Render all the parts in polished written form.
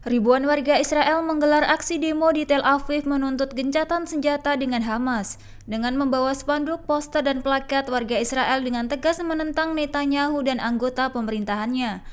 Ribuan warga Israel menggelar aksi demo di Tel Aviv menuntut gencatan senjata dengan Hamas. Dengan membawa spanduk, poster, dan plakat, warga Israel dengan tegas menentang Netanyahu dan anggota pemerintahannya.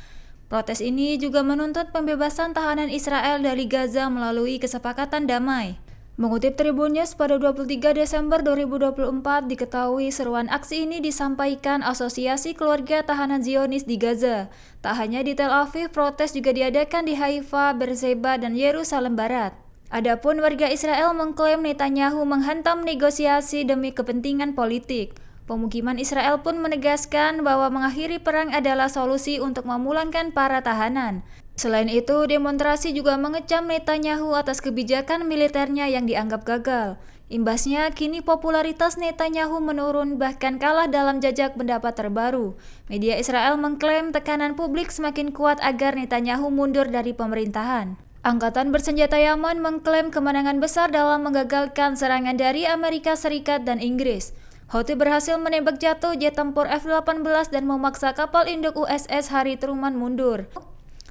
Protes ini juga menuntut pembebasan tahanan Israel dari Gaza melalui kesepakatan damai. Mengutip Tribun News, pada 23 Desember 2024 diketahui seruan aksi ini disampaikan Asosiasi Keluarga Tahanan Zionis di Gaza. Tak hanya di Tel Aviv, protes juga diadakan di Haifa, Beersheba, dan Yerusalem Barat. Adapun warga Israel mengklaim Netanyahu menghantam negosiasi demi kepentingan politik. Pemukiman Israel pun menegaskan bahwa mengakhiri perang adalah solusi untuk memulangkan para tahanan. Selain itu, demonstrasi juga mengecam Netanyahu atas kebijakan militernya yang dianggap gagal. Imbasnya, kini popularitas Netanyahu menurun bahkan kalah dalam jajak pendapat terbaru. Media Israel mengklaim tekanan publik semakin kuat agar Netanyahu mundur dari pemerintahan. Angkatan bersenjata Yaman mengklaim kemenangan besar dalam menggagalkan serangan dari Amerika Serikat dan Inggris. Houthi berhasil menembak jatuh jet tempur F-18 dan memaksa kapal induk USS Harry Truman mundur.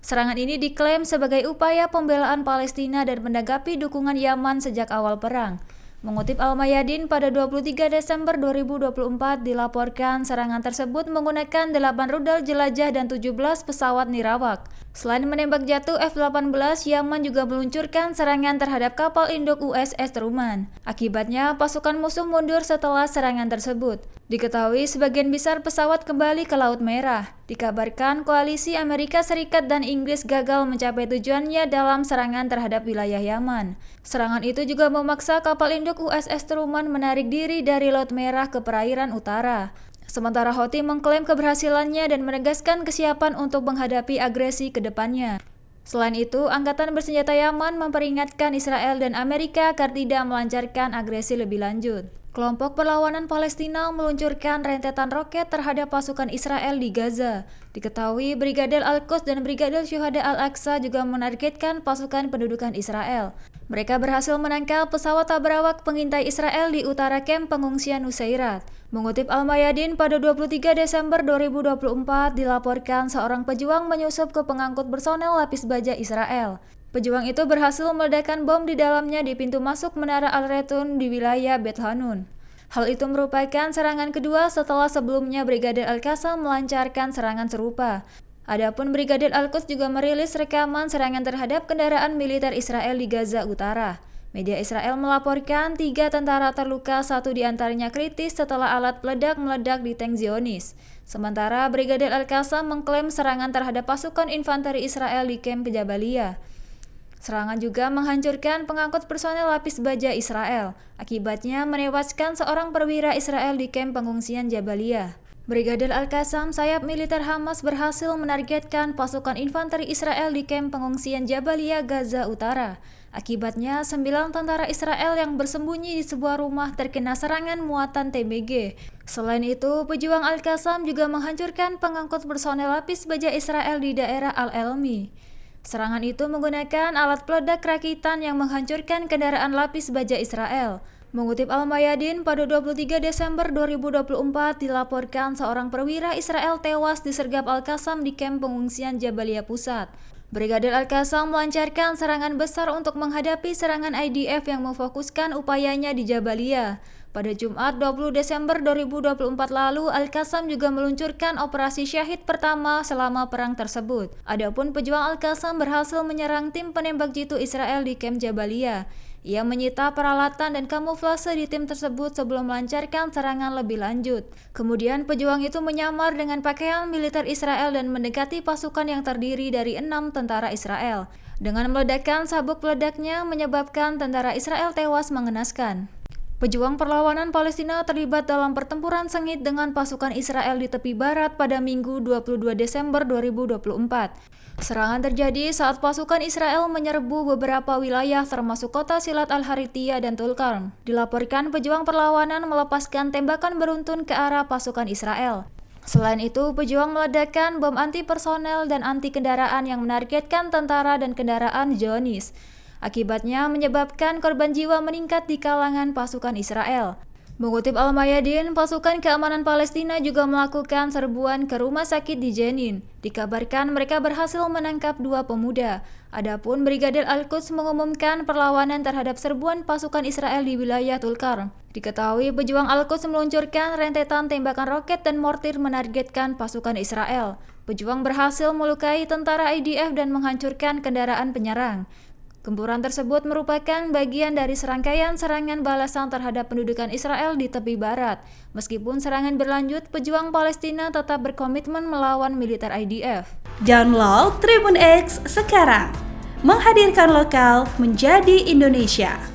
Serangan ini diklaim sebagai upaya pembelaan Palestina dan menanggapi dukungan Yaman sejak awal perang. Mengutip Al-Mayadin, pada 23 Desember 2024 dilaporkan serangan tersebut menggunakan 8 rudal jelajah dan 17 pesawat nirawak. Selain menembak jatuh F-18, Yaman juga meluncurkan serangan terhadap kapal induk USS Truman. Akibatnya, pasukan musuh mundur setelah serangan tersebut. Diketahui sebagian besar pesawat kembali ke Laut Merah. Dikabarkan koalisi Amerika Serikat dan Inggris gagal mencapai tujuannya dalam serangan terhadap wilayah Yaman. Serangan itu juga memaksa kapal induk USS Truman menarik diri dari Laut Merah ke perairan utara. Sementara Houthi mengklaim keberhasilannya dan menegaskan kesiapan untuk menghadapi agresi ke depannya. Selain itu, Angkatan Bersenjata Yaman memperingatkan Israel dan Amerika agar tidak melancarkan agresi lebih lanjut. Kelompok perlawanan Palestina meluncurkan rentetan roket terhadap pasukan Israel di Gaza. Diketahui Brigadir Al-Quds dan Brigadir Syuhada Al-Aqsa juga menargetkan pasukan pendudukan Israel. Mereka berhasil menangkap pesawat tabrak pengintai Israel di utara kamp pengungsian Nusairat. Mengutip Al-Mayadin, pada 23 Desember 2024 dilaporkan seorang pejuang menyusup ke pengangkut personel lapis baja Israel. Pejuang itu berhasil meledakkan bom di dalamnya di pintu masuk Menara Al-Retun di wilayah Beit Hanun. Hal itu merupakan serangan kedua setelah sebelumnya Brigadir Al-Qassam melancarkan serangan serupa. Adapun Brigadir Al-Quds juga merilis rekaman serangan terhadap kendaraan militer Israel di Gaza Utara. Media Israel melaporkan 3 tentara terluka, 1 diantaranya kritis setelah alat peledak meledak di tank Zionis. Sementara Brigadir Al-Qassam mengklaim serangan terhadap pasukan infanteri Israel di kamp Jabaliyah. Serangan juga menghancurkan pengangkut personel lapis baja Israel. Akibatnya menewaskan seorang perwira Israel di kamp pengungsian Jabaliyah. Brigadir Al-Qassam, sayap militer Hamas, berhasil menargetkan pasukan infanteri Israel di kamp pengungsian Jabaliyah, Gaza Utara. Akibatnya, 9 tentara Israel yang bersembunyi di sebuah rumah terkena serangan muatan TBG. Selain itu, pejuang Al-Qassam juga menghancurkan pengangkut personel lapis baja Israel di daerah Al-Elmi. Serangan itu menggunakan alat peledak rakitan yang menghancurkan kendaraan lapis baja Israel. Mengutip Al-Mayadin, pada 23 Desember 2024 dilaporkan seorang perwira Israel tewas disergap Al-Qassam di kamp pengungsian Jabaliyah Pusat. Brigadir Al-Qassam melancarkan serangan besar untuk menghadapi serangan IDF yang memfokuskan upayanya di Jabaliyah. Pada Jumat 20 Desember 2024 lalu, Al-Qassam juga meluncurkan operasi Syahid pertama selama perang tersebut. Adapun pejuang Al-Qassam berhasil menyerang tim penembak jitu Israel di kamp Jabaliyah. Ia menyita peralatan dan kamuflase di tim tersebut sebelum melancarkan serangan lebih lanjut. Kemudian pejuang itu menyamar dengan pakaian militer Israel dan mendekati pasukan yang terdiri dari 6 tentara Israel. Dengan meledakkan sabuk peledaknya menyebabkan tentara Israel tewas mengenaskan. Pejuang perlawanan Palestina terlibat dalam pertempuran sengit dengan pasukan Israel di tepi barat pada Minggu 22 Desember 2024. Serangan terjadi saat pasukan Israel menyerbu beberapa wilayah termasuk kota Silat Al-Harithiyah dan Tulkarm. Dilaporkan pejuang perlawanan melepaskan tembakan beruntun ke arah pasukan Israel. Selain itu, pejuang meledakkan bom anti personel dan anti kendaraan yang menargetkan tentara dan kendaraan Zionis. Akibatnya menyebabkan korban jiwa meningkat di kalangan pasukan Israel. Mengutip Al-Mayadin, pasukan keamanan Palestina juga melakukan serbuan ke rumah sakit di Jenin. Dikabarkan mereka berhasil menangkap 2 pemuda. Adapun Brigadir Al-Quds mengumumkan perlawanan terhadap serbuan pasukan Israel di wilayah Tulkarm. Diketahui pejuang Al-Quds meluncurkan rentetan tembakan roket dan mortir menargetkan pasukan Israel. Pejuang berhasil melukai tentara IDF dan menghancurkan kendaraan penyerang. Gempuran tersebut merupakan bagian dari serangkaian serangan balasan terhadap pendudukan Israel di tepi barat. Meskipun serangan berlanjut, pejuang Palestina tetap berkomitmen melawan militer IDF. Download Tribun X sekarang, menghadirkan lokal menjadi Indonesia.